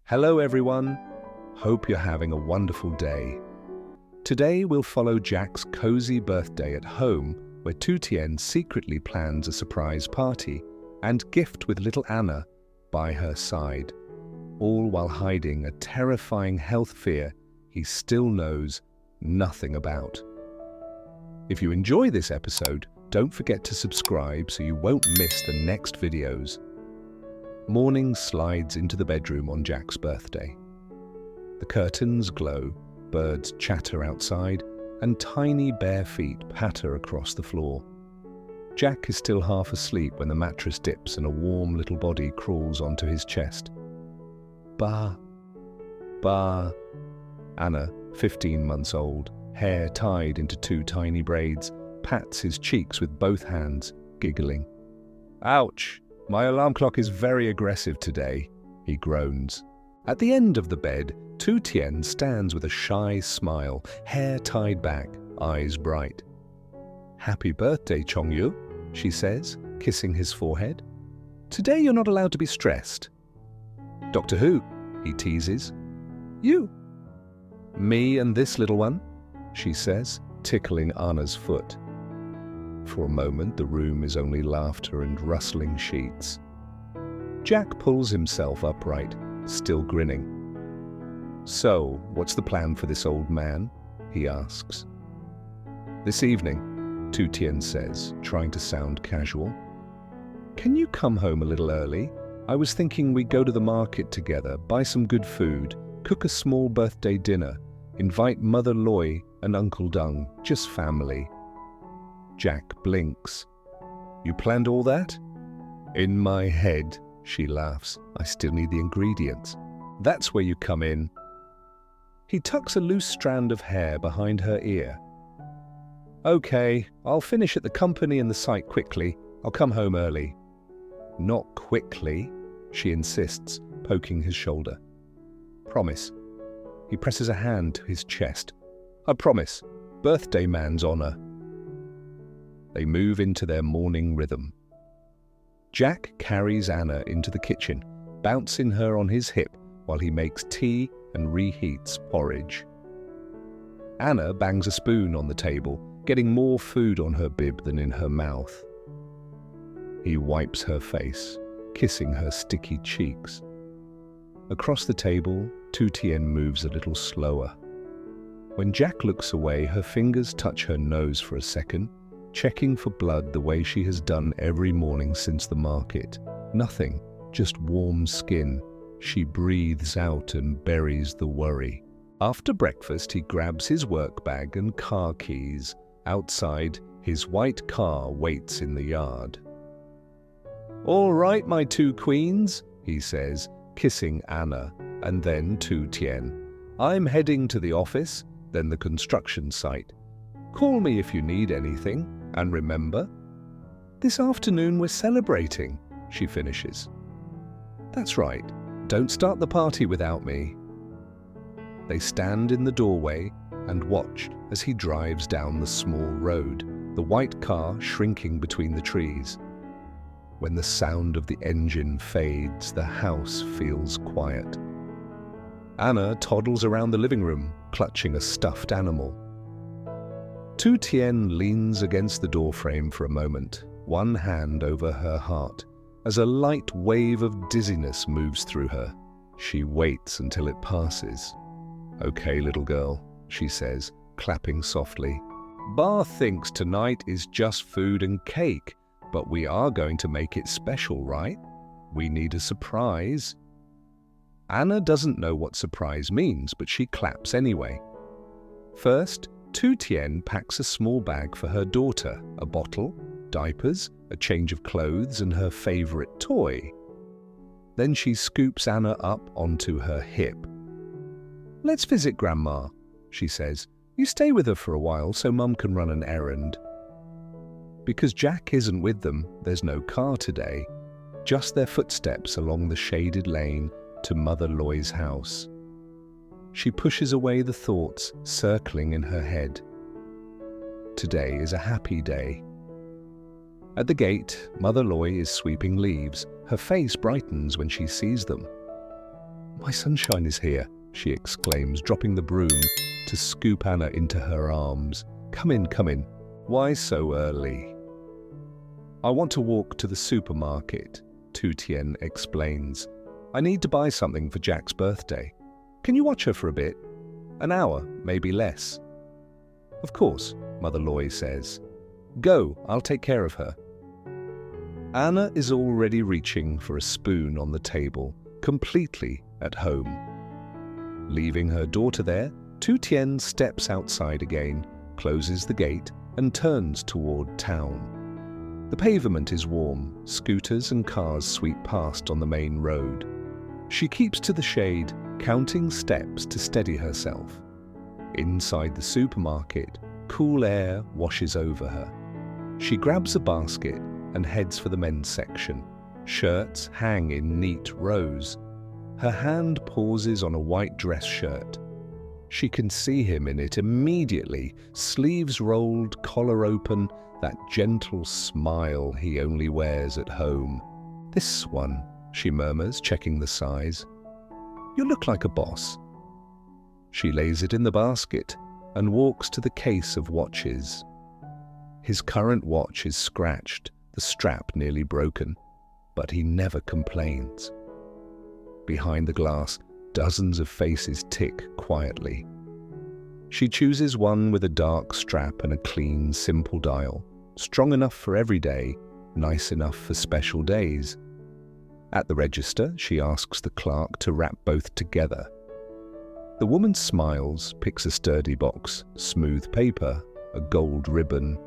Hello everyone, hope you're having a wonderful day. Today we'll follow Jack's cozy birthday at home where Tu Tien secretly plans a surprise party and gift with little Anna by her side, all while hiding a terrifying health fear he still knows nothing about. If you enjoy this episode, don't forget to subscribe so you won't miss the next videos. Morning slides into the bedroom on Jack's birthday. The curtains glow, birds chatter outside, and tiny bare feet patter across the floor. Jack is still half asleep when the mattress dips and a warm little body crawls onto his chest. Ba, ba. Anna, 15 months old, hair tied into two tiny braids, pats his cheeks with both hands, giggling. Ouch! My alarm clock is very aggressive today, he groans. At the end of the bed, Tu Tien stands with a shy smile, hair tied back, eyes bright. Happy birthday, Chongyu, she says, kissing his forehead. Today you're not allowed to be stressed. Doctor Who, he teases. You. Me and this little one, she says, tickling Anna's foot. For a moment, the room is only laughter and rustling sheets. Jack pulls himself upright, still grinning. So, what's the plan for this old man? He asks. This evening, Tu Tien says, trying to sound casual. Can you come home a little early? I was thinking we'd go to the market together, buy some good food, cook a small birthday dinner, invite Mother Ly and Uncle Dung, just family. Jack blinks. You planned all that? In my head, she laughs. I still need the ingredients. That's where you come in. He tucks a loose strand of hair behind her ear. Okay, I'll finish at the company and the site quickly. I'll come home early. Not quickly, she insists, poking his shoulder. Promise. He presses a hand to his chest. I promise. Birthday man's honor. They move into their morning rhythm. Jack carries Anna into the kitchen, bouncing her on his hip while he makes tea and reheats porridge. Anna bangs a spoon on the table, getting more food on her bib than in her mouth. He wipes her face, kissing her sticky cheeks. Across the table, Tu Tien moves a little slower. When Jack looks away, her fingers touch her nose for a second, checking for blood the way she has done every morning since the market. Nothing, just warm skin. She breathes out and buries the worry. After breakfast, he grabs his work bag and car keys. Outside, his white car waits in the yard. All right, my two queens, he says, kissing Anna, and then Tu Tien. I'm heading to the office, then the construction site. Call me if you need anything. And remember, this afternoon we're celebrating, she finishes. That's right, don't start the party without me. They stand in the doorway and watch as he drives down the small road, the white car shrinking between the trees. When the sound of the engine fades, the house feels quiet. Anna toddles around the living room, clutching a stuffed animal. Tu Tien leans against the doorframe for a moment, one hand over her heart, as a light wave of dizziness moves through her. She waits until it passes. Okay, little girl, she says, clapping softly. Bar thinks tonight is just food and cake, but we are going to make it special, right? We need a surprise. Anna doesn't know what surprise means, but she claps anyway. First, Tu Tien packs a small bag for her daughter, a bottle, diapers, a change of clothes, and her favorite toy. Then she scoops Anna up onto her hip. Let's visit Grandma, she says. You stay with her for a while so Mum can run an errand. Because Jack isn't with them, there's no car today, just their footsteps along the shaded lane to Mother Ly's house. She pushes away the thoughts circling in her head. Today is a happy day. At the gate, Mother Ly is sweeping leaves. Her face brightens when she sees them. My sunshine is here, she exclaims, dropping the broom to scoop Anna into her arms. Come in, come in. Why so early? I want to walk to the supermarket, Tu Tien explains. I need to buy something for Jack's birthday. Can you watch her for a bit? An hour, maybe less. Of course, Mother Ly says. Go, I'll take care of her. Anna is already reaching for a spoon on the table, completely at home. Leaving her daughter there, Tu Tien steps outside again, closes the gate, and turns toward town. The pavement is warm, scooters and cars sweep past on the main road. She keeps to the shade, counting steps to steady herself. Inside the supermarket, cool air washes over her. She grabs a basket and heads for the men's section. Shirts hang in neat rows. Her hand pauses on a white dress shirt. She can see him in it immediately, sleeves rolled, collar open, that gentle smile he only wears at home. This one, she murmurs, checking the size. You look like a boss. She lays it in the basket and walks to the case of watches. His current watch is scratched, the strap nearly broken, but he never complains. Behind the glass, dozens of faces tick quietly. She chooses one with a dark strap and a clean, simple dial, strong enough for every day, nice enough for special days. At the register, she asks the clerk to wrap both together. The woman smiles, picks a sturdy box, smooth paper, a gold ribbon.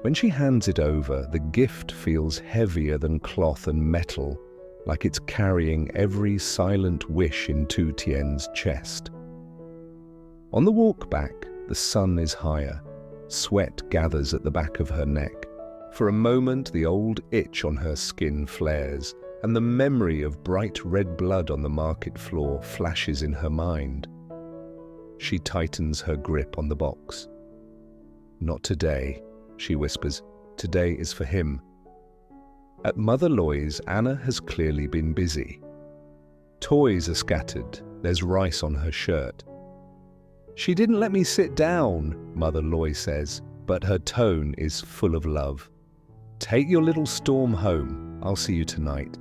When she hands it over, the gift feels heavier than cloth and metal, like it's carrying every silent wish in Tu Tien's chest. On the walk back, the sun is higher. Sweat gathers at the back of her neck. For a moment, the old itch on her skin flares, and the memory of bright red blood on the market floor flashes in her mind. She tightens her grip on the box. Not today, she whispers. Today is for him. At Mother Ly's, Anna has clearly been busy. Toys are scattered. There's rice on her shirt. She didn't let me sit down, Mother Ly says, but her tone is full of love. Take your little storm home. I'll see you tonight.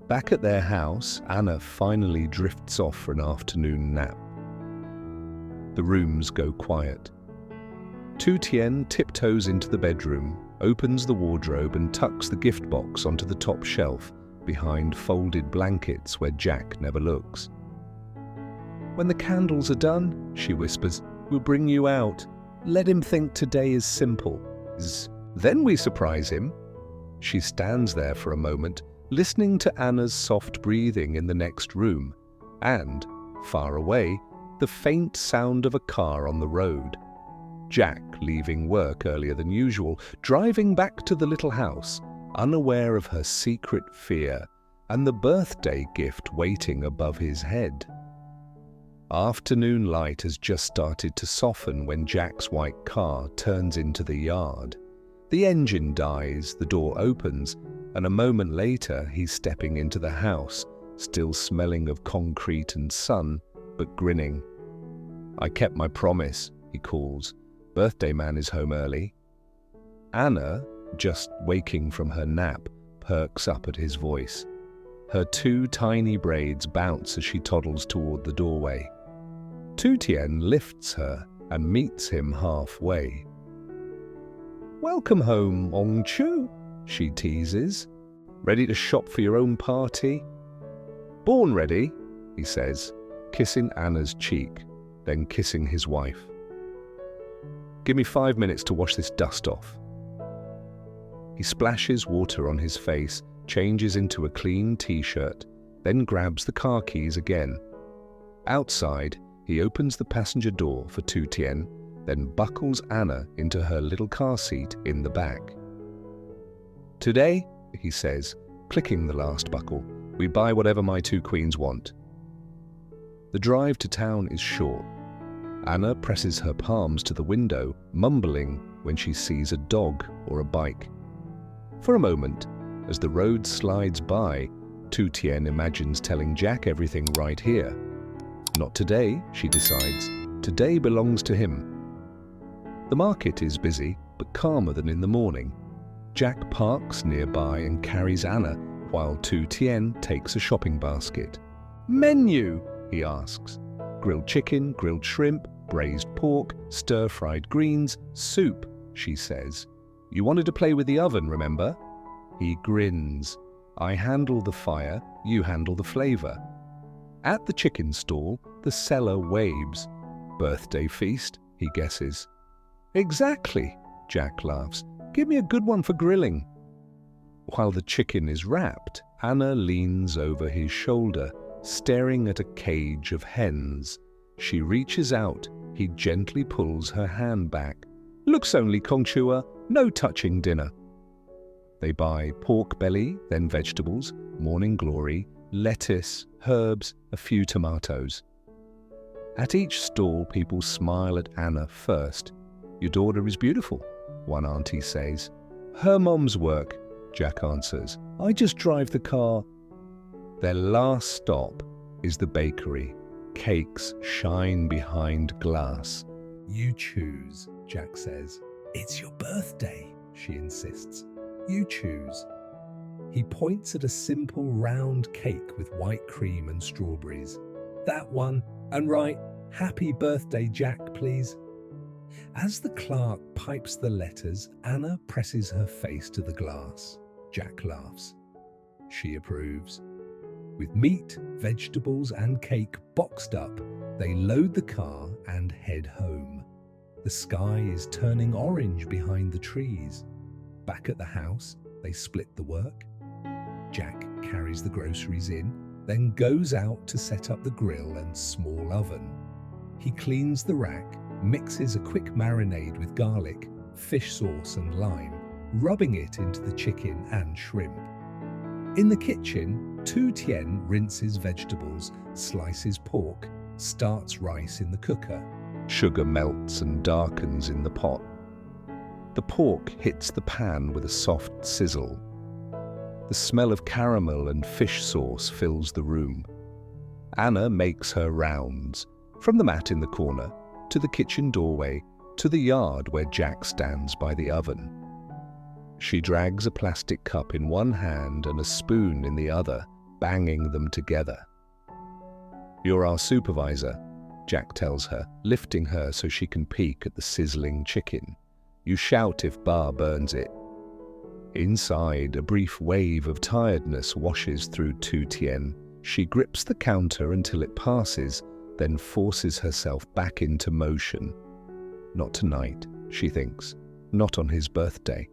Back at their house, Anna finally drifts off for an afternoon nap. The rooms go quiet. Tu Tien tiptoes into the bedroom, opens the wardrobe and tucks the gift box onto the top shelf behind folded blankets where Jack never looks. When the candles are done, she whispers, we'll bring you out. Let him think today is simple. Then we surprise him. She stands there for a moment, listening to Anna's soft breathing in the next room, and, far away, the faint sound of a car on the road. Jack leaving work earlier than usual, driving back to the little house, unaware of her secret fear and the birthday gift waiting above his head. Afternoon light has just started to soften when Jack's white car turns into the yard. The engine dies, the door opens, and a moment later he's stepping into the house, still smelling of concrete and sun, but grinning. I kept my promise, he calls. Birthday man is home early. Anna, just waking from her nap, perks up at his voice. Her two tiny braids bounce as she toddles toward the doorway. Tu Tien lifts her and meets him halfway. Welcome home, Ong Chu, she teases. Ready to shop for your own party? Born ready, he says, kissing Anna's cheek, then kissing his wife. Give me 5 minutes to wash this dust off. He splashes water on his face, changes into a clean t-shirt, then grabs the car keys again. Outside, he opens the passenger door for Tu Tien, then buckles Anna into her little car seat in the back. Today, he says, clicking the last buckle, we buy whatever my two queens want. The drive to town is short. Anna presses her palms to the window, mumbling when she sees a dog or a bike. For a moment, as the road slides by, Tu Tien imagines telling Jack everything right here. Not today, she decides. Today belongs to him. The market is busy, but calmer than in the morning. Jack parks nearby and carries Anna, while Tu Tien takes a shopping basket. "Menu?" he asks. "Grilled chicken, grilled shrimp, braised pork, stir-fried greens, soup," she says. "You wanted to play with the oven, remember?" He grins. "I handle the fire, you handle the flavor." At the chicken stall, the seller waves. "Birthday feast," he guesses. "Exactly," Jack laughs. "Give me a good one for grilling." While the chicken is wrapped, Anna leans over his shoulder, staring at a cage of hens. She reaches out. He gently pulls her hand back. "Looks only, Kongchua. No touching dinner." They buy pork belly, then vegetables, morning glory, lettuce, herbs, a few tomatoes. At each stall, people smile at Anna first. "Your daughter is beautiful," one auntie says. "Her mom's work," Jack answers. "I just drive the car." Their last stop is the bakery. Cakes shine behind glass. "You choose," Jack says. "It's your birthday," she insists. "You choose." He points at a simple round cake with white cream and strawberries. "That one, and write, 'Happy birthday, Jack,' please." As the clerk pipes the letters, Anna presses her face to the glass. Jack laughs. She approves. With meat, vegetables, and cake boxed up, they load the car and head home. The sky is turning orange behind the trees. Back at the house, they split the work. Jack carries the groceries in, then goes out to set up the grill and small oven. He cleans the rack, mixes a quick marinade with garlic, fish sauce and lime, rubbing it into the chicken and shrimp. In the kitchen, Tu Tien rinses vegetables, slices pork, starts rice in the cooker. Sugar melts and darkens in the pot. The pork hits the pan with a soft sizzle. The smell of caramel and fish sauce fills the room. Anna makes her rounds, from the mat in the corner, to the kitchen doorway, to the yard where Jack stands by the oven. She drags a plastic cup in one hand and a spoon in the other, banging them together. "You're our supervisor," Jack tells her, lifting her so she can peek at the sizzling chicken. "You shout if Bar burns it." Inside, a brief wave of tiredness washes through Tu Tien. She grips the counter until it passes, then forces herself back into motion. Not tonight, she thinks. Not on his birthday.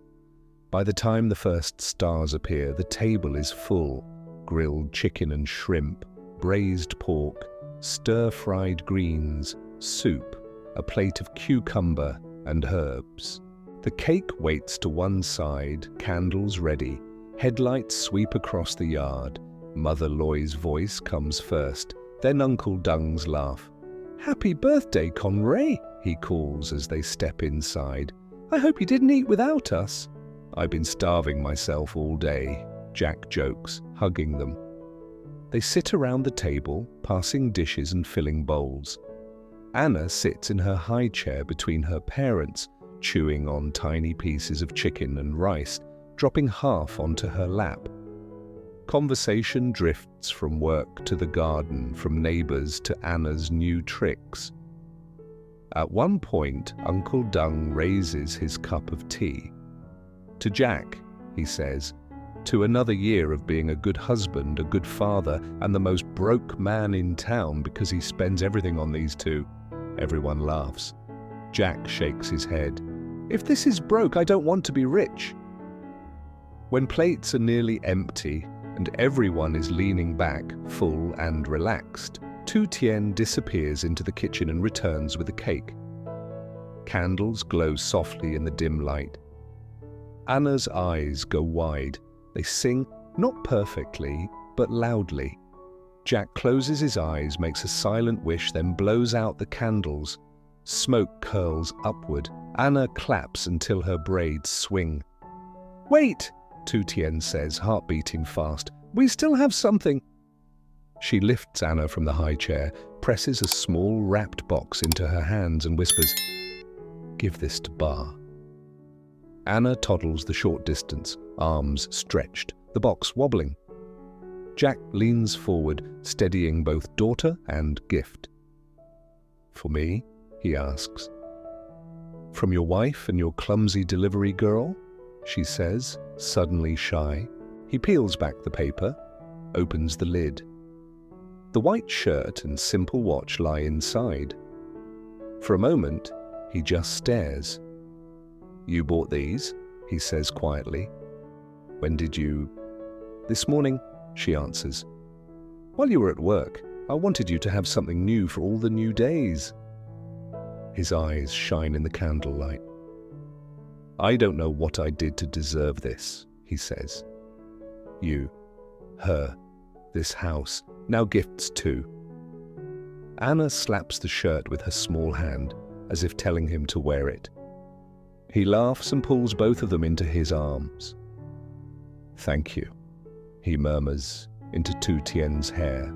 By the time the first stars appear, the table is full. Grilled chicken and shrimp, braised pork, stir-fried greens, soup, a plate of cucumber and herbs. The cake waits to one side, candles ready. Headlights sweep across the yard. Mother Loy's voice comes first, then Uncle Dung's laugh. "Happy birthday, Conray," he calls as they step inside. "I hope you didn't eat without us." "I've been starving myself all day," Jack jokes, hugging them. They sit around the table, passing dishes and filling bowls. Anna sits in her high chair between her parents, chewing on tiny pieces of chicken and rice, dropping half onto her lap. Conversation drifts from work to the garden, from neighbors to Anna's new tricks. At one point, Uncle Dung raises his cup of tea. "To Jack," he says, "to another year of being a good husband, a good father, and the most broke man in town because he spends everything on these two." Everyone laughs. Jack shakes his head. "If this is broke, I don't want to be rich." When plates are nearly empty and everyone is leaning back, full and relaxed, Tu Tien disappears into the kitchen and returns with a cake. Candles glow softly in the dim light. Anna's eyes go wide. They sing, not perfectly, but loudly. Jack closes his eyes, makes a silent wish, then blows out the candles. Smoke curls upward. Anna claps until her braids swing. "Wait," Tu Tien says, heart beating fast. We still have something. She lifts Anna from the high chair, presses a small wrapped box into her hands and whispers, "Give this to Bar." Anna toddles the short distance, arms stretched, the box wobbling. Jack leans forward, steadying both daughter and gift. "For me?" he asks. "From your wife and your clumsy delivery girl?" she says, suddenly shy. He peels back the paper, opens the lid. The white shirt and simple watch lie inside. For a moment, he just stares. "You bought these?" he says quietly. "When did you—" "This morning," she answers. "While you were at work, I wanted you to have something new for all the new days." His eyes shine in the candlelight. "I don't know what I did to deserve this," he says. "You, her, this house, now gifts too." Anna slaps the shirt with her small hand, as if telling him to wear it. He laughs and pulls both of them into his arms. "Thank you," he murmurs into Tu Tien's hair.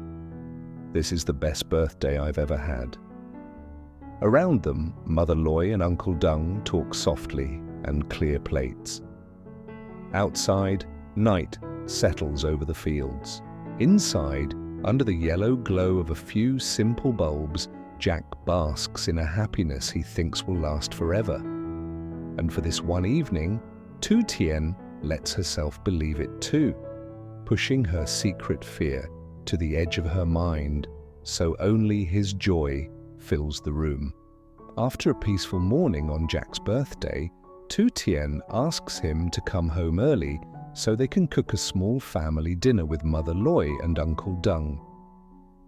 "This is the best birthday I've ever had." Around them, Mother Loy and Uncle Dung talk softly and clear plates. Outside, night settles over the fields. Inside, under the yellow glow of a few simple bulbs, Jack basks in a happiness he thinks will last forever. And for this one evening, Tu Tien lets herself believe it too, pushing her secret fear to the edge of her mind, so only his joy fills the room. After a peaceful morning on Jack's birthday, Tu Tien asks him to come home early so they can cook a small family dinner with Mother Loy and Uncle Dung.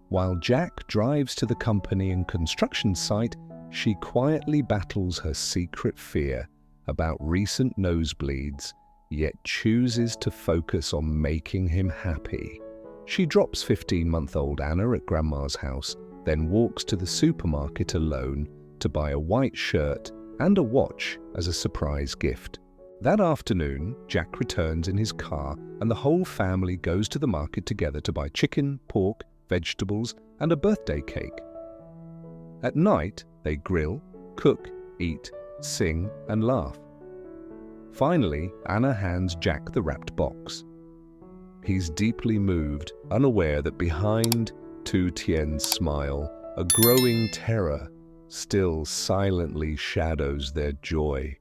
While Jack drives to the company and construction site, she quietly battles her secret fear about recent nosebleeds, yet chooses to focus on making him happy. She drops 15-month-old Anna at Grandma's house, then walks to the supermarket alone to buy a white shirt and a watch as a surprise gift. That afternoon, Jack returns in his car and the whole family goes to the market together to buy chicken, pork, vegetables, and a birthday cake. At night, they grill, cook, eat, sing, and laugh. Finally, Anna hands Jack the wrapped box. He's deeply moved, unaware that behind Tu Tien's smile, a growing terror still silently shadows their joy.